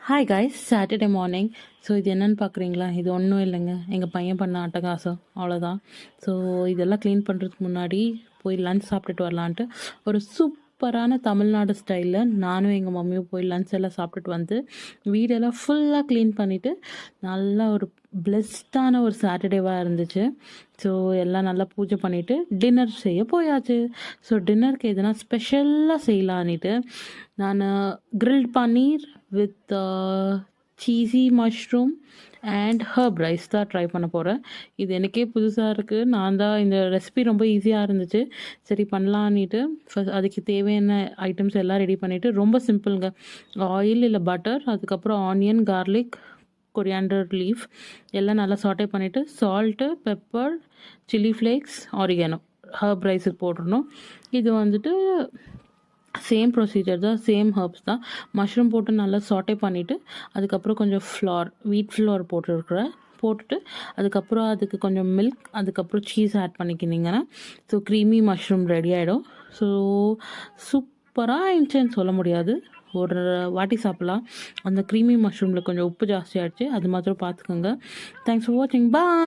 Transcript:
Hi guys, Saturday morning. So இது என்னென்னு பார்க்குறீங்களா? இது ஒன்றும் இல்லைங்க, எங்கள் பையன் பண்ண அட்டகாசம், அவ்வளோதான். ஸோ இதெல்லாம் க்ளீன் பண்ணுறதுக்கு முன்னாடி போய் லன்ச் சாப்பிட்டுட்டு வரலான்ட்டு ஒரு சூப்பரான தமிழ்நாடு ஸ்டைலில் நானும் எங்கள் மம்மியும் போய் லன்ச் எல்லாம் சாப்பிட்டுட்டு வந்து வீடெல்லாம் ஃபுல்லாக க்ளீன் பண்ணிவிட்டு நல்லா ஒரு பிளெஸ்டான ஒரு சாட்டர்டேவாக இருந்துச்சு. ஸோ எல்லாம் நல்லா பூஜை பண்ணிவிட்டு டின்னர் செய்ய போயாச்சு. ஸோ டின்னருக்கு எதுனா ஸ்பெஷலாக செய்யலான்ட்டு நான் grilled paneer with cheesy mushroom and herb rice தான் ட்ரை பண்ண போகிறேன். இது எனக்கே புதுசாக இருக்குது. நான் தான் இந்த ரெசிபி ரொம்ப ஈஸியாக இருந்துச்சு, சரி பண்ணலான்ட்டு அதுக்கு தேவையான ஐட்டம்ஸ் எல்லாம் ரெடி பண்ணிவிட்டு, ரொம்ப சிம்பிளுங்க. ஆயில் இல்லை பட்டர், அதுக்கப்புறம் ஆனியன், கார்லிக், கொரியாண்டர் லீஃப் எல்லாம் நல்லா சாட்டே பண்ணிவிட்டு salt, pepper, chilli flakes, oregano herb ரைஸுக்கு போட்டுடணும். இது வந்துட்டு சேம் ப்ரொசீஜர் தான், சேம் ஹர்ப்ஸ் தான். மஷ்ரூம் போட்டு நல்லா சாட்டே பண்ணிவிட்டு அதுக்கப்புறம் கொஞ்சம் வீட் ஃப்ளார் போட்டுட்டு அதுக்கப்புறம் அதுக்கு கொஞ்சம் மில்க், அதுக்கப்புறம் சீஸ் ஆட் பண்ணிக்கினீங்கன்னா ஸோ க்ரீமி மஷ்ரூம் ரெடி ஆகிடும். ஸோ சூப்பராக இருந்துச்சுன்னு சொல்ல முடியாது, ஒரு வாட்டி சாப்பிட்லாம். அந்த க்ரீமி மஷ்ரூமில் கொஞ்சம் உப்பு ஜாஸ்தியாகிடுச்சு, அது மாத்திரம் பார்த்துக்கோங்க. தேங்க்ஸ் ஃபார் வாட்சிங், பாய்.